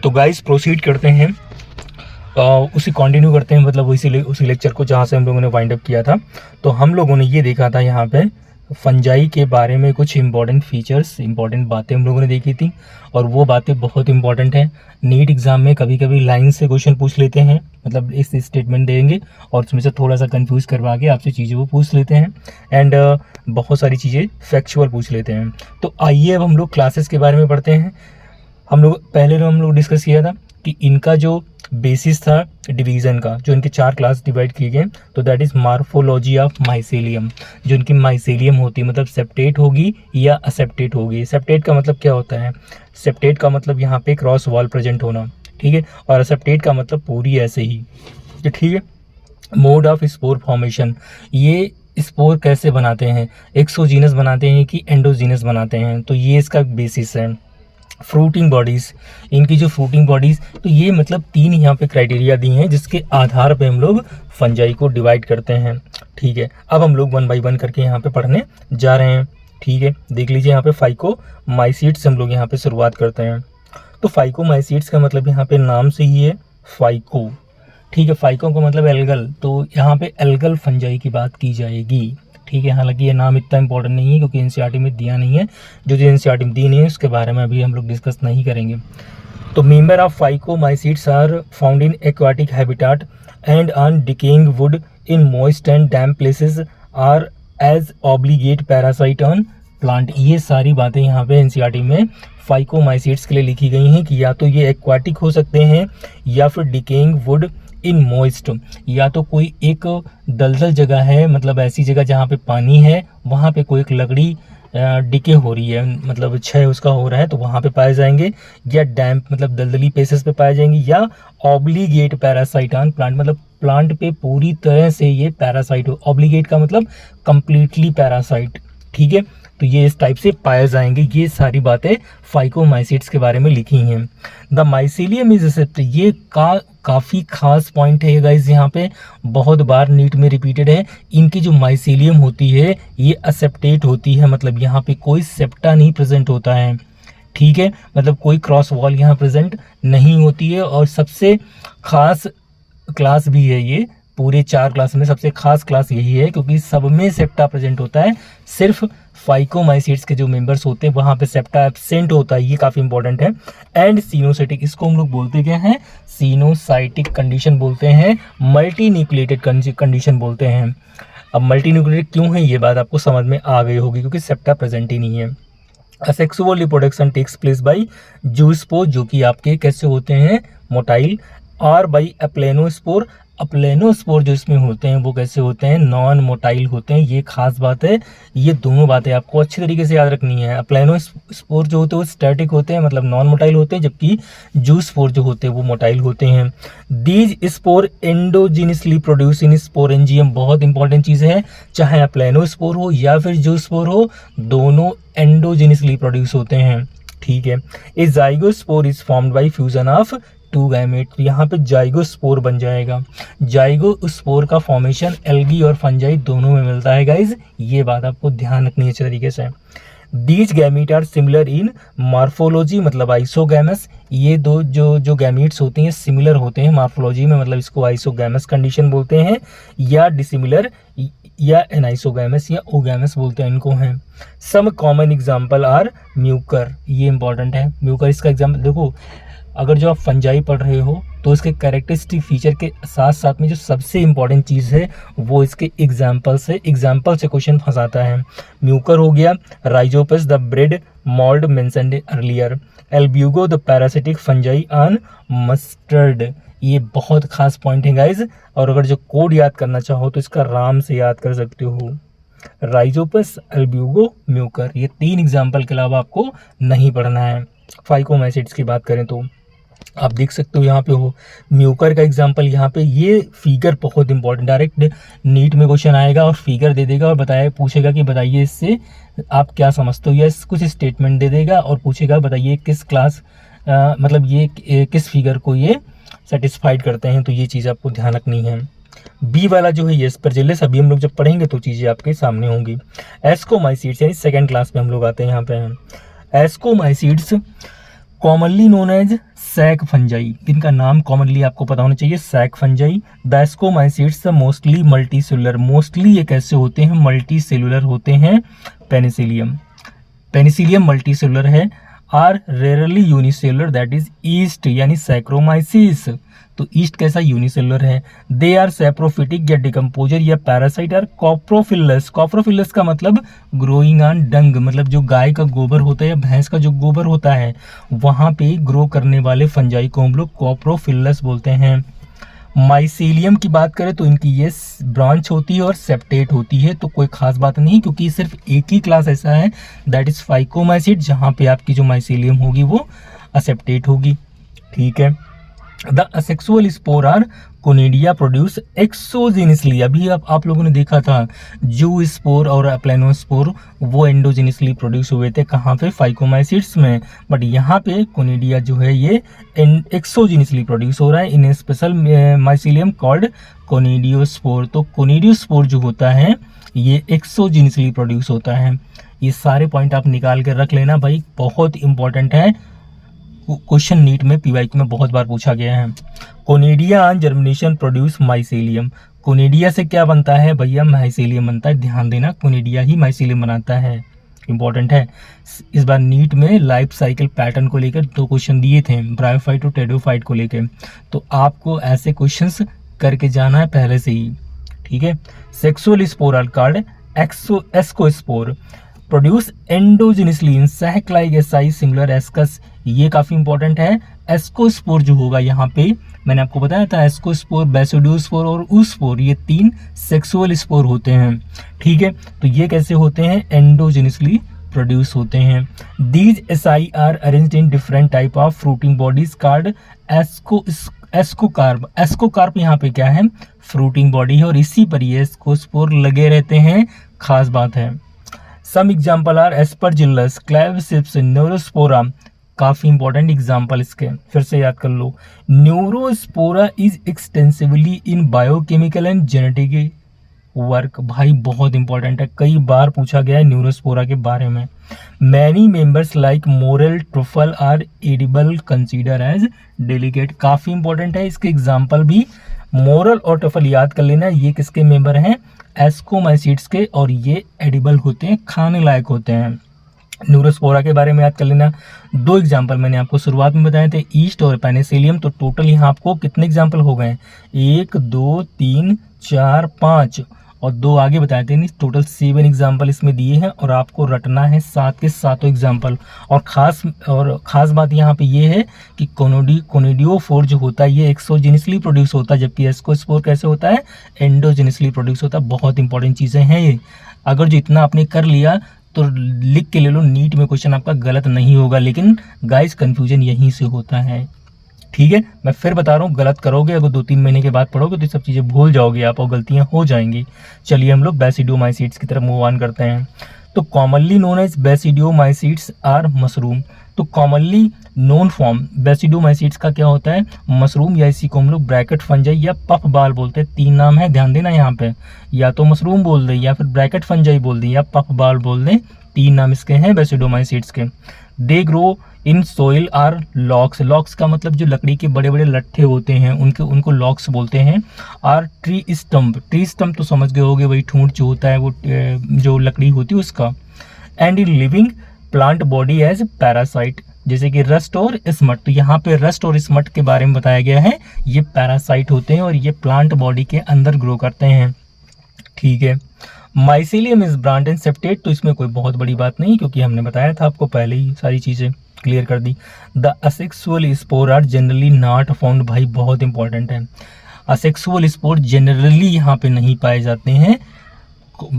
तो guys proceed करते हैं, उसी कंटिन्यू करते हैं, मतलब उसी लेक्चर को जहाँ से हम लोगों ने वाइंड अप किया था। तो हम लोगों ने ये देखा था यहाँ पे फंजाई के बारे में कुछ इंपॉर्टेंट फीचर्स, इंपॉर्टेंट बातें हम लोगों ने देखी थी, और वो बातें बहुत इंपॉर्टेंट हैं। नीट एग्जाम में कभी कभी लाइन से क्वेश्चन पूछ लेते हैं, मतलब इस स्टेटमेंट देंगे और उसमें से थोड़ा सा कंफ्यूज करवा के आपसे चीज़ें वो पूछ लेते हैं, एंड बहुत सारी चीज़ें फैक्चुअल पूछ लेते हैं। तो आइए अब हम लोग क्लासेस के बारे में पढ़ते हैं। हम लोग डिस्कस किया था कि इनका जो बेसिस था डिवीज़न का, जो इनके 4 क्लास डिवाइड किए गए, तो that is morphology of mycelium. जो इनकी माइसेलियम होती है, मतलब सेप्टेट होगी या असेप्टेट होगी। सेप्टेट का मतलब क्या होता है? सेप्टेट का मतलब यहाँ पे क्रॉस वॉल प्रेजेंट होना, ठीक है, और असेप्टेट का मतलब पूरी ऐसे ही, ठीक है। मोड ऑफ स्पोर फॉर्मेशन, ये स्पोर कैसे बनाते हैं, एक्सोजीनस बनाते हैं कि एंडोजीनस बनाते हैं, तो ये इसका बेसिस है। फ्रूटिंग बॉडीज़, इनकी जो फ्रूटिंग बॉडीज़, तो ये मतलब 3 यहाँ पे क्राइटेरिया दी हैं जिसके आधार पे हम लोग फंजाई को डिवाइड करते हैं, ठीक है। अब हम लोग 1 बाय 1 करके यहाँ पे पढ़ने जा रहे हैं, ठीक है। देख लीजिए यहाँ पे फाइकोमाइसीट्स से हम लोग यहाँ पे शुरुआत करते हैं। तो फाइकोमाइसीट्स का मतलब यहाँ पे नाम से ही है फाइको, ठीक है। फाइको का मतलब एल्गल, तो यहाँ पे एल्गल फंजाई की बात की जाएगी, ठीक है। हालांकि ये नाम इतना इंपॉर्टेंट नहीं है क्योंकि एनसीईआरटी में दिया नहीं है, जो एनसीईआरटी में दी नहीं है उसके बारे में अभी हम लोग डिस्कस नहीं करेंगे। तो member of phycomycetes are found in aquatic habitat and on decaying wood in moist and damp places are as obligate parasite on plant. ये सारी बातें यहाँ पे एनसीईआरटी में फाइकोमाइसीट्स के लिए लिखी गई हैं कि या तो ये एक्वाटिक हो सकते हैं या फिर डिकेइंग वुड इन मॉइस्ट, या तो कोई एक दलदल जगह है, मतलब ऐसी जगह जहाँ पे पानी है, वहाँ पे कोई एक लकड़ी डिके हो रही है, मतलब क्षय उसका हो रहा है, तो वहाँ पे पाए जाएंगे, या डैम्प मतलब दलदली प्लेसेस पे पाए जाएंगे, या ऑब्लिगेट पैरासाइट ऑन प्लांट, मतलब प्लांट पे पूरी तरह से ये पैरासाइट हो। ऑब्लिगेट का मतलब कंप्लीटली पैरासाइट, ठीक है। तो ये इस टाइप से पाए जाएंगे। ये सारी बातें फाइकोमाइसीट्स के बारे में लिखी हैं। द माइसेलियम इज असेप्ट, ये काफ़ी खास पॉइंट है गाइस, यहाँ पे बहुत बार नीट में रिपीटेड है। इनकी जो माइसेलियम होती है ये असेप्टेट होती है, मतलब यहाँ पे कोई सेप्टा नहीं प्रेजेंट होता है, ठीक है, मतलब कोई क्रॉस वॉल यहाँ प्रेजेंट नहीं होती है। और सबसे खास क्लास भी है ये, पूरे 4 क्लास में सबसे खास क्लास यही है क्योंकि सब में सेप्टा प्रेजेंट होता है, सिर्फ फाइकोमाइसीट्स के जो मेंबर्स होते हैं वहाँ पे सेप्टा एब्सेंट होता है। ये काफ़ी इंपॉर्टेंट है। एंड सीनोसाइटिक, इसको हम लोग बोलते क्या हैं? सीनोसाइटिक कंडीशन बोलते हैं, मल्टी न्यूक्लिएटेड कंडीशन बोलते हैं। अब मल्टी न्यूक्लिएटेड क्यों है ये बात आपको समझ में आ गई होगी, क्योंकि सेप्टा प्रेजेंट ही नहीं है। Asexual reproduction takes place by zoospore, जो कि आपके कैसे होते हैं? मोटाइल, और बाई अप्लेनोस्पोर। अप्लेनोस्पोर जो इसमें होते हैं वो कैसे होते हैं? नॉन मोटाइल होते हैं। ये खास बात है, ये दोनों बातें आपको अच्छी तरीके से याद रखनी है। अप्लेनोस्पोर जो होते हैं वो स्टैटिक होते हैं, मतलब नॉन मोटाइल होते हैं, जबकि जूस्पोर जो होते हैं वो मोटाइल होते हैं। These spore endogenously produce in sporangium, बहुत इंपॉर्टेंट चीज़ है, चाहे अप्लेनोस्पोर हो या फिर जूस्पोर हो, दोनों एंडोजिनसली प्रोड्यूस होते हैं, ठीक है। A zygospore is formed by fusion of 2 gamete, यहाँ पे जाइगोस्पोर बन जाएगा। जाइगोस्पोर का फॉर्मेशन एल्गी और फंजाई दोनों में मिलता है गाइज, ये बात आपको ध्यान रखनी है अच्छे तरीके से। These gamete are similar in morphology, मतलब आइसोगैमस। ये दो जो गैमीट्स होते हैं सिमिलर होते हैं मार्फोलॉजी में, मतलब इसको आइसोगैमस कंडीशन बोलते हैं, या डिसिमिलर या एनाइसोगैमस या ओगैमस बोलते हैं इनको हैं। Some common example are mucor, ये इंपॉर्टेंट है। म्यूकर इसका एग्जाम्पल देखो, अगर जो आप फंजाई पढ़ रहे हो तो इसके कैरेक्टरिस्टिक फीचर के साथ साथ में जो सबसे इंपॉर्टेंट चीज़ है वो इसके एग्जाम्पल से क्वेश्चन फंसाता है। म्यूकर हो गया, Rhizopus the bread mould mentioned earlier, Albugo the parasitic fungi on mustard. ये बहुत खास पॉइंट है गाइज, और अगर जो कोड याद करना चाहो तो इसका आराम से याद कर सकते हो। राइजोपस, एल्ब्यूगो, म्यूकर, ये 3 एग्जाम्पल के अलावा आपको नहीं पढ़ना है। फाइकोमाइसीट्स की बात करें तो आप देख सकते हो यहाँ पे हो म्यूकर का एग्जाम्पल, यहाँ पे ये फिगर बहुत इंपॉर्टेंट, डायरेक्ट नीट में क्वेश्चन आएगा और फिगर दे देगा और पूछेगा कि बताइए इससे आप क्या समझते हो, या कुछ स्टेटमेंट दे देगा और पूछेगा बताइए किस क्लास मतलब ये किस फिगर को ये सेटिस्फाइड करते हैं। तो ये चीज़ आपको ध्यान रखनी है। बी वाला जो है ये एस्परजिलस, अभी हम लोग जब पढ़ेंगे तो चीज़ें आपके सामने होंगी। एस्कोमाइसीट्स यानी 2nd क्लास में हम लोग आते हैं यहाँ पे। Ascomycetes commonly known as sac fungi, इनका नाम कॉमनली आपको पता होना चाहिए, sac fungi. The ascomycetes mostly multi cellular, mostly ये कैसे होते हैं, मल्टी सेलुलर होते हैं। पेनिसिलियम मल्टी सेलुलर है। Or rarely unicellular, that is yeast यानी सैक्रोमाइसिस। तो ईस्ट कैसा, यूनिसेलुलर है। दे आर सैप्रोफिटिक या डिकम्पोजर या पैरासाइट आर कॉप्रोफिलस। कॉप्रोफिलस का मतलब ग्रोइंग ऑन डंग, मतलब जो गाय का गोबर होता है या भैंस का जो गोबर होता है वहां पे ग्रो करने वाले फंजाई को हम लोग कॉप्रोफिलस बोलते हैं। माइसीलियम की बात करें तो इनकी ये ब्रांच होती है और सेप्टेट होती है, तो कोई खास बात नहीं, क्योंकि सिर्फ एक ही क्लास ऐसा है दैट इज फाइकोमाइसिड, जहां पे आपकी जो माइसीलियम होगी वो असेप्टेट होगी। ठीक है। The asexual spore are conidia produce exogenously. अभी आप लोगों ने देखा था जू स्पोर और प्लेनोस्पोर वो एंडोजेनिसली प्रोड्यूस हुए थे, कहाँ पे, फाइकोमाइसिड्स में। बट यहाँ पे कोनिडिया जो है ये एक्सोजेनिसली प्रोड्यूस हो रहा है इन स्पेशल माइसीलियम कॉल्ड कोनिडियोस्पोर। तो कोनिडियोस्पोर जो होता है ये एक्सोजेनिसली प्रोड्यूस होता है। ये सारे पॉइंट आप निकाल कर रख लेना भाई, बहुत इंपॉर्टेंट है, क्वेश्चन नीट में पीवाईक्यू में बहुत बार पूछा गया है। Conidia on germination produce mycelium. Conidia से क्या बनता है भैया, माइसीलियम बनता है। ध्यान देना, कोनिडिया ही माइसीलियम बनाता है, इंपॉर्टेंट है। इस बार नीट में लाइफ साइकिल पैटर्न को लेकर 2 क्वेश्चन दिए थे, ब्रायोफाइट और टेडोफाइट को लेकर, तो आपको ऐसे क्वेश्चंस करके जाना है पहले से ही। ठीक है। Sexual spore are called ascospore, produce endogenously in sac like asci singular ascus. ये काफी इंपॉर्टेंट है। एस्कोस्पोर जो होगा यहाँ पे मैंने आपको बताया था, एस्कोस्पोर, बेसिडोस्पोर और ऊस्पोर, ये 3 सेक्सुअल स्पोर होते हैं। ठीक है। तो ये कैसे होते हैं, एंडोजेनिसली प्रोड्यूस होते हैं। These asci are arranged in different type of fruiting bodies called ascocarp. Ascocarp यहाँ पे क्या है, फ्रूटिंग बॉडी है, और इसी पर ये एस्कोस्पोर लगे रहते हैं, खास बात है। Some example are aspergillus, claviceps, neurospora, काफी इंपॉर्टेंट एग्जाम्पल इसके, फिर से याद कर लो। Neurospora is extensively in biochemical and genetic work, भाई बहुत इंपॉर्टेंट है, कई बार पूछा गया है न्यूरोस्पोरा के बारे में। Many members like morel, truffle are edible consider as delicate, काफी इंपॉर्टेंट है, इसके एग्जाम्पल भी। मोरल और ट्रुफल याद कर लेना, ये किसके मेंबर हैं, एस्कोमाइसिड्स के, और ये एडिबल होते हैं, खाने लायक होते हैं। न्यूरोस्पोरा के बारे में याद कर लेना। 2 एग्जाम्पल मैंने आपको शुरुआत में बताए थे, ईस्ट और पेनिसिलियम, तो टोटल यहाँ आपको कितने एग्जाम्पल हो गए, 1 2 3 4 5 और 2 आगे बताए थे, टोटल 7 एग्जाम्पल इसमें दिए हैं, और आपको रटना है 7 के 7 एग्जाम्पल। और खास बात यहाँ पे ये है कि कोनिडियोफोर जो होता है ये एक्सोजेनिसली प्रोड्यूस होता है, जबकि एस्कोस्पोर कैसे होता है, एंडोजेनिसली प्रोड्यूस होता है। बहुत इंपॉर्टेंट चीज़ें हैं ये, अगर जो इतना आपने कर लिया तो लिख के ले लो, नीट में क्वेश्चन आपका गलत नहीं होगा, लेकिन गाइस कंफ्यूजन यहीं से होता है। ठीक है, मैं फिर बता रहा हूँ, गलत करोगे अगर 2-3 महीने के बाद पढ़ोगे तो ये सब चीज़ें भूल जाओगे आप और गलतियाँ हो जाएंगी। चलिए हम लोग बेसिडियोमाइसिड्स की तरफ मूव ऑन करते हैं। तो commonly known as basidiomycetes are mushroom. तो कॉमनली नोन फॉर्म बेसिडियोमाइसिड्स का क्या होता है, मशरूम, या इसी को हम लोग ब्रैकेट फंजाई या पफ बाल बोलते हैं। 3 नाम है, ध्यान देना यहाँ पे, या तो मशरूम बोल दें, या फिर ब्रैकेट फंजाई बोल दें, या पफ बाल बोल दें, 3 नाम इसके हैं बेसिडियोमाइसिड्स के। They grow in soil or logs. Logs का मतलब जो लकड़ी के बड़े बड़े लट्ठे होते हैं उनको लॉक्स बोलते हैं। Or tree stump, tree stump तो समझ गए होगे, वही ठूंठ जो होता है वो जो लकड़ी होती है उसका। And in living plant body as parasite, जैसे कि रस्ट और स्मट। तो यहाँ पे रस्ट और स्मट के बारे में बताया गया है, ये पैरासाइट होते हैं और ये प्लांट बॉडी के अंदर ग्रो करते हैं। ठीक है। Mycelium is branched and septate, तो इसमें कोई बहुत बड़ी बात नहीं, क्योंकि हमने बताया था आपको पहले ही, सारी चीज़ें क्लियर कर दी। The asexual spore are generally not found, भाई बहुत इंपॉर्टेंट है, असेक्सुअल स्पोर जनरली यहाँ पे नहीं पाए जाते हैं।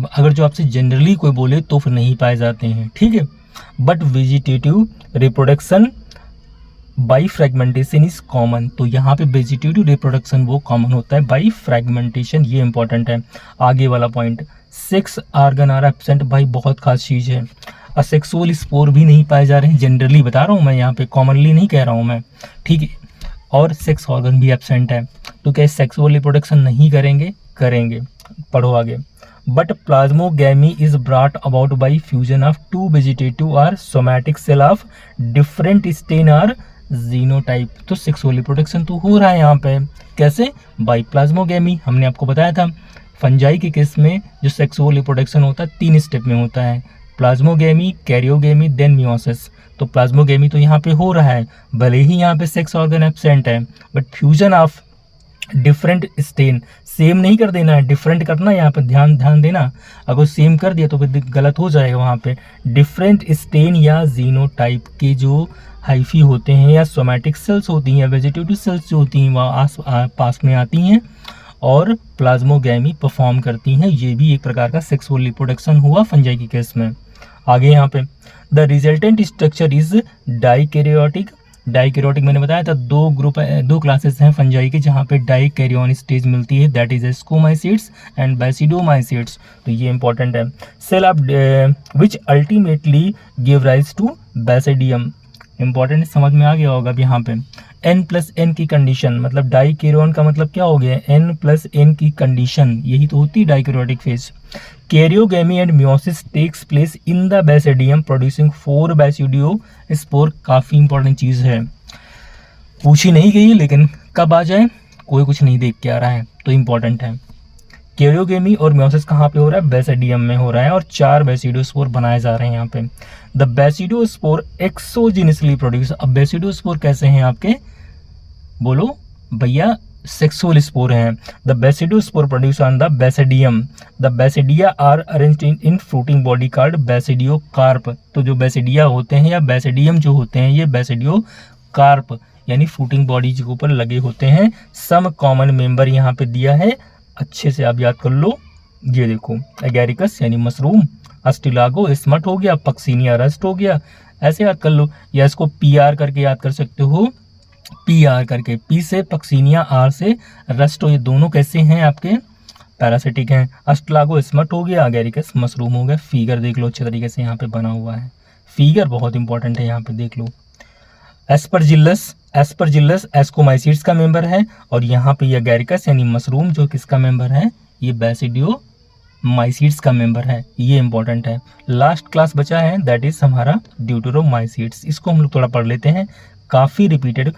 अगर जो आपसे जनरली कोई बोले तो फिर नहीं पाए जाते हैं। ठीक है। But vegetative reproduction by fragmentation is common, तो यहाँ पे वेजिटेटिव रिप्रोडक्शन वो कॉमन होता है बाई फ्रेगमेंटेशन, ये इंपॉर्टेंट है। आगे वाला point, sex organ are absent, भाई बहुत खास चीज़ है। असेक्सुअल स्पोर भी नहीं पाए जा रहे हैं, जनरली बता रहा हूँ मैं, यहाँ पे कॉमनली नहीं कह रहा हूँ मैं। ठीक है। और सेक्स ऑर्गन भी एब्सेंट है, तो क्या सेक्सुअल रिप्रोडक्शन नहीं करेंगे, करेंगे, पढ़ो आगे। But plasmogamy is brought about by fusion of 2 vegetative और somatic cell of different strain or genotype. तो सेक्सुअल रिप्रोडक्शन तो हो रहा है यहाँ पे, कैसे? By plasmogamy. हमने आपको बताया था फंजाई के केस में जो सेक्सुअल रिप्रोडक्शन होता है 3 स्टेप में होता है, प्लाज्मोगेमी, कैरियोगेमी, देन मियोसिस। तो प्लाज्मोगेमी तो यहाँ पे हो रहा है, भले ही यहाँ पे सेक्स ऑर्गन एब्सेंट है, but fusion of different strain, same नहीं कर देना है, डिफरेंट करना है यहाँ पे, ध्यान देना। अगर सेम कर दिया तो फिर गलत हो जाएगा वहाँ पे। डिफरेंट स्टेन या जीनोटाइप के जो हाइफी होते हैं या सोमैटिक सेल्स होती हैं या वेजिटेटिव सेल्स जो होती हैं वह पास में आती हैं और प्लाज्मोगेमी परफॉर्म करती हैं। ये भी एक प्रकार का सेक्सुअल रिप्रोडक्शन हुआ फंजाई के केस में। आगे यहाँ पे the resultant structure is dikaryotic. Dikaryotic मैंने बताया था दो क्लासेस हैं फंजाई के जहाँ पे डाइकैरियोन स्टेज मिलती है, that is ascomycetes and basidiomycetes. तो ये इंपॉर्टेंट है। Cell of which ultimately give rise to basidium. Important समझ में आ गया होगा अब यहाँ पे। n+n की कंडीशन, मतलब डाइकैरियोन का मतलब क्या हो गया? n+n की कंडीशन, यही तो होती है dikaryotic phase. Karyogamy and meiosis takes place in the basidium producing 4 basidiospore. काफी इंपॉर्टेंट चीज है, पूछी नहीं गई लेकिन कब आ जाए कोई कुछ नहीं देख के आ रहा है, तो इंपॉर्टेंट है। कैरियोगेमी और मियोसिस कहाँ पे हो रहा है? बेसिडियम में हो रहा है और 4 बेसिडोस्पोर बनाए जा रहे हैं यहाँ पे। The basidiospore exogenously produce. अब बेसिडोस्पोर कैसे हैं आपके? बोलो भैया, सेक्सुअल स्पोर हैं। The basidiospore produce on the basidium. The basidia are arranged in fruiting body called basidiocarp. तो जो बेसिडिया होते हैं या बेसिडियम जो होते हैं ये बेसिडियो कार्प यानी फ्रूटिंग बॉडी के ऊपर लगे होते हैं। सम कॉमन मेंबर यहाँ पे दिया है, अच्छे से आप याद कर लो। ये देखो एगेरिकस यानी मशरूम, अस्टिलागो स्मट हो गया, पक्सिनिया रस्ट हो गया, ऐसे याद कर लो। या इसको PR करके याद कर सकते हो, PR करके, P से पक्सिनिया, R से रस्ट। ये दोनों कैसे हैं आपके? पैरासिटिक हैं। अस्टिलागो स्मट हो गया, एगेरिकस मशरूम हो गया। फिगर देख लो अच्छे तरीके से यहाँ पे बना हुआ है, फिगर बहुत इंपॉर्टेंट है यहाँ पे देख लो। एस्परजिलस एस्कोमाइसीड्स का मेंबर है और यहाँ पे ये एगेरिकस यानी मशरूम जो किसका मेंबर है? ये बेसिडियोमाइसीड्स का मेंबर है, ये इंपॉर्टेंट है। लास्ट क्लास बचा है दैट इज हमारा ड्यूटेरोमाइसीड्स, इसको हम लोग थोड़ा पढ़ लेते हैं। काफ़ी रिपीटेड,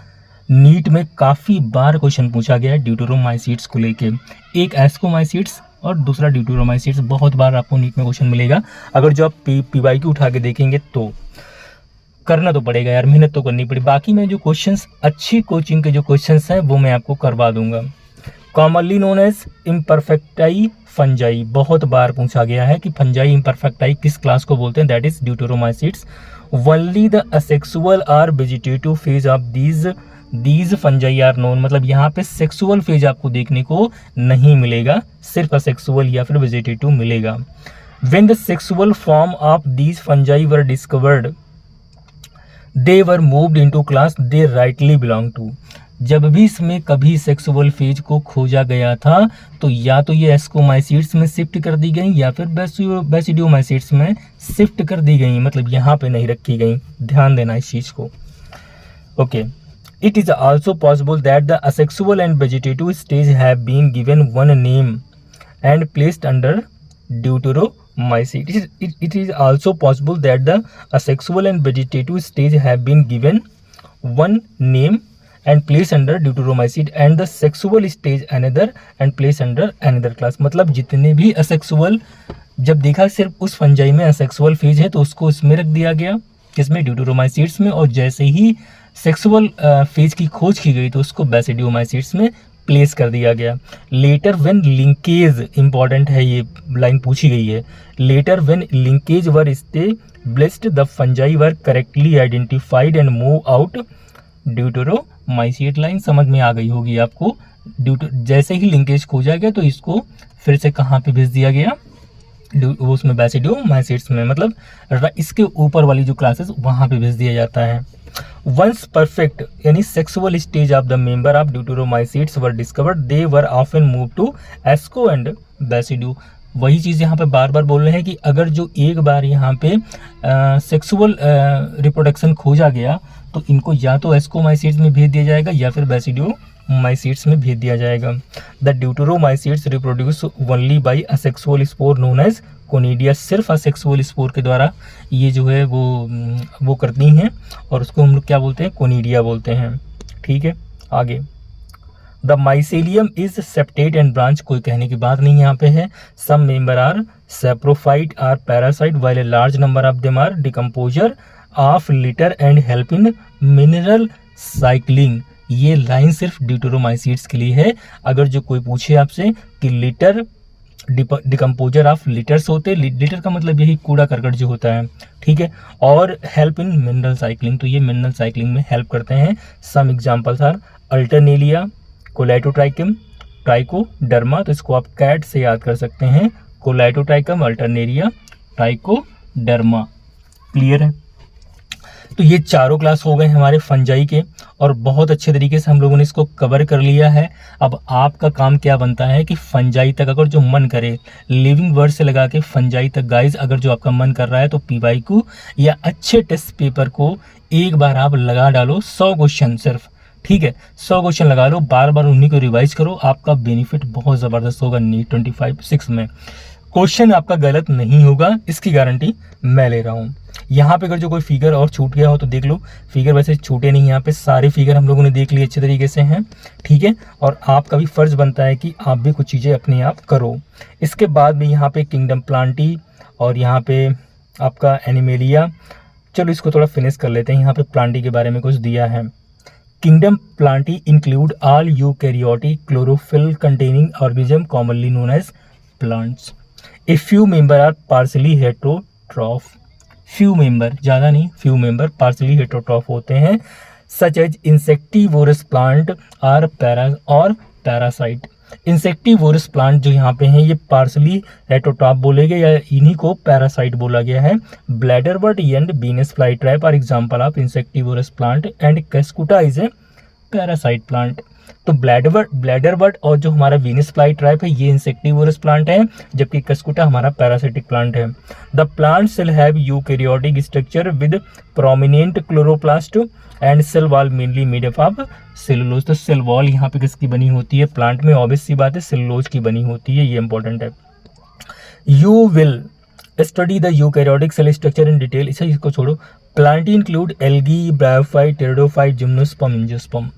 नीट में काफ़ी बार क्वेश्चन पूछा गया है ड्यूटेरोमाइसीड्स को लेके। एक एस्कोमाइसीड्स और दूसरा ड्यूटेरोमाइसीड्स, बहुत बार आपको नीट में क्वेश्चन मिलेगा। अगर जो आप PYQ उठा के देखेंगे तो करना तो पड़ेगा यार, मेहनत तो करनी पड़ी। बाकी मैं जो क्वेश्चंस, अच्छी कोचिंग के जो क्वेश्चंस हैं वो मैं आपको करवा दूंगा। Commonly known as imperfecti fungi, बहुत बार पूछा गया है कि फंजाई इम्परफेक्टाई किस क्लास को बोलते हैं, that is deuteromycetes. Only the asexual or vegetative phase of these fungi are known. मतलब यहाँ पे सेक्सुअल फेज आपको देखने को नहीं मिलेगा, सिर्फ असेक्सुअल या फिर वेजिटेटिव मिलेगा। When the sexual form of these fungi were discovered they were moved into class they rightly belong to. जब भी इसमें कभी सेक्सुअल फेज को खोजा गया था तो या तो ये एस्कोमाइसीड्स में शिफ्ट कर दी गई या फिर बेसिडियोमाइसीड्स में शिफ्ट कर दी गई, मतलब यहाँ पे नहीं रखी गई। ध्यान देना इस चीज को। Okay, it is also possible that the asexual and vegetative stage have been given one name and placed under deuteromycete. It is also possible that the asexual and vegetative stage have been given one name and placed under deuteromycete and the sexual stage another and placed under another class। मतलब जितने भी asexual, जब देखा सिर्फ उस fungi में asexual phase है तो उसको इसमें रख दिया गया, किसमें? ड्यूटेरोमाइसीड्स में। और जैसे ही सेक्सुअल फेज की खोज की गई तो उसको बेसिडियोमाइसीड्स में प्लेस कर दिया गया। लेटर व्हेन लिंकेज, इंपॉर्टेंट है ये लाइन पूछी गई है, later when linkage were established the fungi were correctly identified and move out deuteromycete. Line समझ में आ गई होगी आपको। जैसे ही लिंकेज खोजा गया तो इसको फिर से कहाँ पे भेज दिया गया? वो उसमें बेसिडियोमाइसीड्स में, मतलब इसके ऊपर वाली जो क्लासेस वहाँ पे भेज दिया जाता है। वंस परफेक्ट यानी sexual stage of the member of deuteromycetes were discovered they were often move to asco and basidio. वही चीज़ यहाँ पे बार बार बोल रहे हैं कि अगर जो एक बार यहाँ पे सेक्सुअल रिप्रोडक्शन खोजा गया तो इनको या तो एस्कोमाइसीट्स में भेज दिया जाएगा या फिर बेसिडियोमाइसीट्स में भेज दिया जाएगा। The deuteromycetes reproduce only by asexual spore known as conidia. सिर्फ असेक्सुअल स्पोर के द्वारा ये जो है वो करती हैं और उसको हम लोग क्या बोलते हैं, कोनिडिया बोलते हैं। ठीक है, आगे the mycelium is septate and branch, कोई कहने की बात नहीं यहाँ पे है। Some member are saprophyte or parasite while a large number of them are decomposer of litter and help in mineral cycling. ये लाइन सिर्फ ड्यूटेरोमाइसीट्स के लिए है। अगर जो कोई पूछे आपसे कि लिटर डिकम्पोजर ऑफ लिटर्स होते, लिटर का मतलब यही कूड़ा करकट जो होता है, ठीक है, और हेल्प इन मिनरल साइक्लिंग, तो ये मिनरल साइक्लिंग में हेल्प करते हैं। सम एग्जांपल्स आर अल्टरनेलिया, कोलाइटोट्राइकम, ट्राइकोडर्मा, तो इसको आप कैट से याद कर सकते हैं, कोलाइटोट्राइकम, अल्टरनेरिया, ट्राइकोडर्मा। क्लियर है? तो ये चारों क्लास हो गए हमारे फंजाई के और बहुत अच्छे तरीके से हम लोगों ने इसको कवर कर लिया है। अब आपका काम क्या बनता है कि फंजाई तक अगर जो मन करे, लिविंग वर्ड से लगा के फंजाई तक गाइज, अगर जो आपका मन कर रहा है तो पीवाईक्यू या अच्छे टेस्ट पेपर को एक बार आप लगा डालो, 100 क्वेश्चन सिर्फ, ठीक है, 100 क्वेश्चन लगा लो, बार बार उन्हीं को रिवाइज करो, आपका बेनिफिट बहुत ज़बरदस्त होगा नीट 25/6 में। क्वेश्चन आपका गलत नहीं होगा, इसकी गारंटी मैं ले रहा हूँ। यहाँ पे अगर जो कोई फिगर और छूट गया हो तो देख लो, फिगर वैसे छूटे नहीं, यहाँ पे सारे फिगर हम लोगों ने देख लिए अच्छे तरीके से हैं, ठीक है, और आपका भी फर्ज बनता है कि आप भी कुछ चीज़ें अपने आप करो। इसके बाद भी यहाँ पे किंगडम प्लांटी और यहाँ पे आपका एनिमेलिया, चलो इसको थोड़ा फिनिश कर लेते हैं। यहाँ पे प्लांटी के बारे में कुछ दिया है। Kingdom plantae include all eukaryotic chlorophyll containing organism commonly known as plants. A few member are partially heterotroph, few member, ज़्यादा नहीं, फ्यू मेंबर पार्शली हेटेरोट्रॉफ होते हैं, such as insectivorous plant or parasite. Insectivorous plant जो यहाँ पे हैं ये partially heterotroph बोले गए या इन्हीं को पैरासाइट बोला गया है। Bladderwort and Venus fly trap are example of insectivorous plant and cuscuta is a parasite plant. तो ब्लैडरवर्ट और जो हमारा वीनस फ्लाई ट्रैप है ये इंसेक्टिवोरस प्लांट है, जबकि कैस्कुटा हमारा पैरासिटिक प्लांट है। The plant cell have eukaryotic structure with prominent chloroplast and cell wall mainly made up of cellulose. तो सेल वॉल यहाँ पे किसकी बनी होती है प्लांट में, ऑब्वियस सी बात है सेलुलोज की बनी होती है, ये इंपॉर्टेंट है। You will study the eukaryotic cell structure in detail. इसे इसको छोड़ो। Plant include algae, bryophyte, pteridophyte, gymnosperm, angiosperm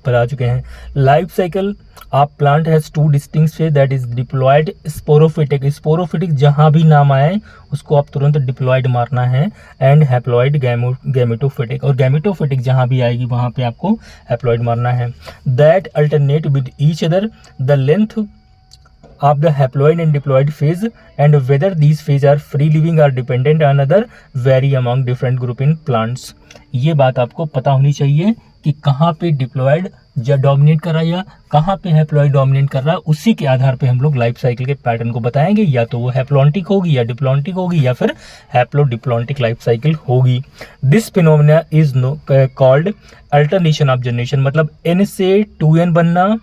बता चुके हैं। Life cycle of plant has 2 distinct phase, that is diploid sporophytic. Sporophytic जहां भी नाम आए उसको आप तुरंत डिप्लॉयड मारना है, एंड हैप्लॉयड गैमेटोफिटिक, और गैमेटोफिटिक जहां भी आएगी वहां पे आपको हैप्लॉयड मारना है। That alternate with each other the length of the haploid and diploid phase and whether these phase are free living or dependent on other vary among different group in plants। ये बात आपको पता होनी चाहिए कि कहाँ पे डिप्लॉयड डोमिनेट कर रहा है या कहाँ पे हैप्लॉयड डोमिनेट कर रहा है, उसी के आधार पे हम लोग लाइफ साइकिल के पैटर्न को बताएंगे, या तो वो हैप्लॉन्टिक होगी या डिप्लॉन्टिक होगी या फिर हैप्लोडिप्लॉन्टिक लाइफ साइकिल होगी। This phenomena is called alternation of generation, मतलब n से 2n बनना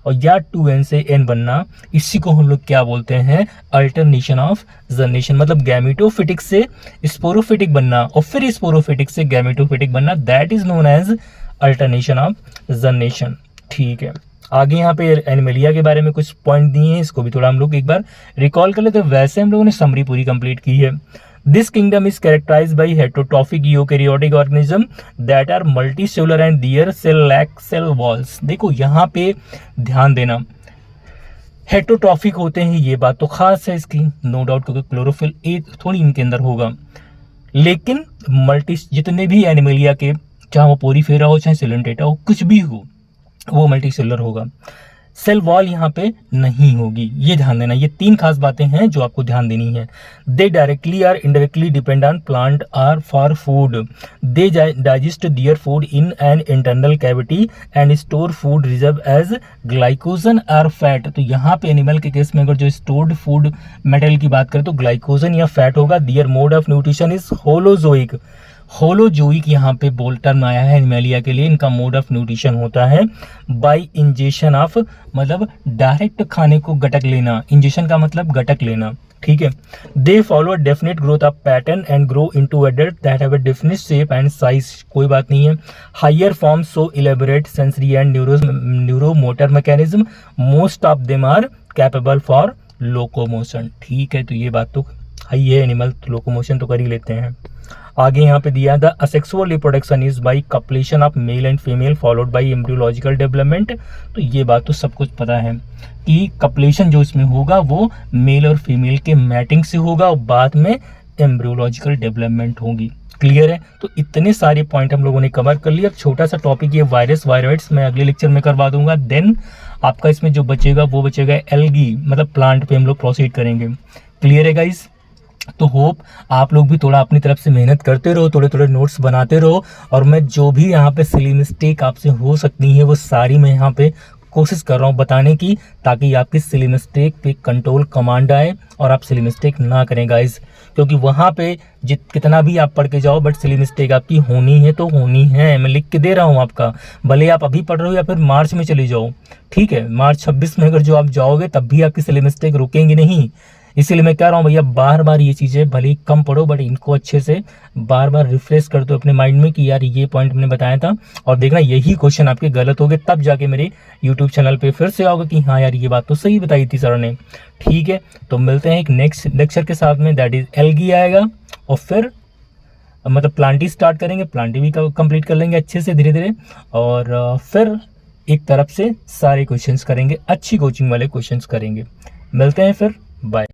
और या 2n से n बनना, इसी को हम लोग क्या बोलते हैं, अल्टरनेशन ऑफ जनरेशन। मतलब गैमेटोफिटिक से स्पोरोफिटिक बनना और फिर स्पोरोफिटिक से गैमेटोफिटिक बनना, that is known as alternation of generation. ठीक है, आगे यहाँ पे एनिमेलिया के बारे में कुछ पॉइंट दिए हैं, इसको भी थोड़ा हम लोग एक बार रिकॉल कर लेते हैं। वैसे हम लोगों ने समरी पूरी कंप्लीट की है। This kingdom is characterized by heterotrophic eukaryotic organism that are multicellular and their cell lack cell walls। देखो यहाँ पे ध्यान देना, हेटेरोट्रॉफिक होते हैं, ये बात तो खास है इसकी, नो डाउट, क्योंकि क्लोरोफिल ए थोड़ी इनके अंदर होगा, लेकिन जितने भी एनिमेलिया के, चाहे वो पोरीफेरा हो चाहे सिलेंटेटा हो, कुछ भी हो, वो मल्टीसेलुलर होगा। सेल वॉल यहाँ पे नहीं होगी, ये ध्यान देना। ये 3 खास बातें हैं जो आपको ध्यान देनी है। दे डायरेक्टली और indirectly depend on plant are for food. They digest their food in an internal cavity and store food reserve as glycogen और फैट। तो यहाँ पे एनिमल के केस में अगर जो स्टोर्ड फूड मेटेरियल की बात करें तो ग्लाइकोजन या फैट होगा। Their mode of nutrition is holozoic. Holozoic यहाँ पे बोल टर्म आया है एनिमेलिया के लिए, इनका मोड ऑफ न्यूट्रिशन होता है बाय इंजेक्शन ऑफ, मतलब डायरेक्ट खाने को गटक लेना। इंजेक्शन का मतलब गटक लेना, ठीक है। They follow definite growth of pattern and grow into adult that have a definite shape and size, कोई बात नहीं है। Higher form so elaborate sensory and neuro motor mechanism, most of them are capable for locomotion. ठीक है, तो ये बात तो हाई है, एनिमल तो लोकोमोशन तो कर ही लेते हैं। आगे यहाँ पे दिया the asexual reproduction is by copulation of male and female followed by embryological development. तो ये बात तो सब कुछ पता है कि कपलेशन जो इसमें होगा वो मेल और फीमेल के मैटिंग से होगा और बाद में एम्ब्रियोलॉजिकल डेवलपमेंट होगी। क्लियर है, तो इतने सारे पॉइंट हम लोगों ने कवर कर लिया। अब छोटा सा टॉपिक ये वायरस वायरस मैं अगले लेक्चर में करवा दूंगा। देन आपका इसमें जो बचेगा वो बचेगा एल्गी, मतलब प्लांट पे हम लोग प्रोसीड करेंगे। क्लियर है गाइस, तो होप आप लोग भी थोड़ा अपनी तरफ से मेहनत करते रहो, थोड़े थोड़े नोट्स बनाते रहो, और मैं जो भी यहाँ पे सिली मिस्टेक आपसे हो सकती है वो सारी मैं यहाँ पे कोशिश कर रहा हूँ बताने की, ताकि आपकी सिली मिस्टेक पे कंट्रोल कमांड आए और आप सिली मिस्टेक ना करें गाइज। क्योंकि वहाँ पे कितना भी आप पढ़ के जाओ बट सिली मिस्टेक आपकी होनी है तो होनी है। मैं लिख के दे रहा हूँ आपका, भले आप अभी पढ़ रहे हो या फिर मार्च में चले जाओ। ठीक है, मार्च 26 में अगर जो आप जाओगे तब भी आपकी सिली मिस्टेक रुकेंगी नहीं। इसीलिए मैं कह रहा हूँ भैया बार बार ये चीज़ें भले ही कम पढ़ो बट इनको अच्छे से बार बार रिफ्रेश कर दो अपने माइंड में कि यार ये पॉइंट मैंने बताया था, और देखना यही क्वेश्चन आपके गलत हो गए तब जाके मेरे यूट्यूब चैनल पे फिर से आओगे कि हाँ यार ये बात तो सही बताई थी सर ने। ठीक है, तो मिलते हैं एक नेक्स्ट लेक्चर के साथ में, दैट इज एल्गी आएगा, और फिर मतलब प्लांटी स्टार्ट करेंगे, प्लांटी भी कंप्लीट कर लेंगे अच्छे से धीरे धीरे, और फिर एक तरफ से सारे क्वेश्चंस करेंगे, अच्छी कोचिंग वाले क्वेश्चंस करेंगे। मिलते हैं फिर, बाय।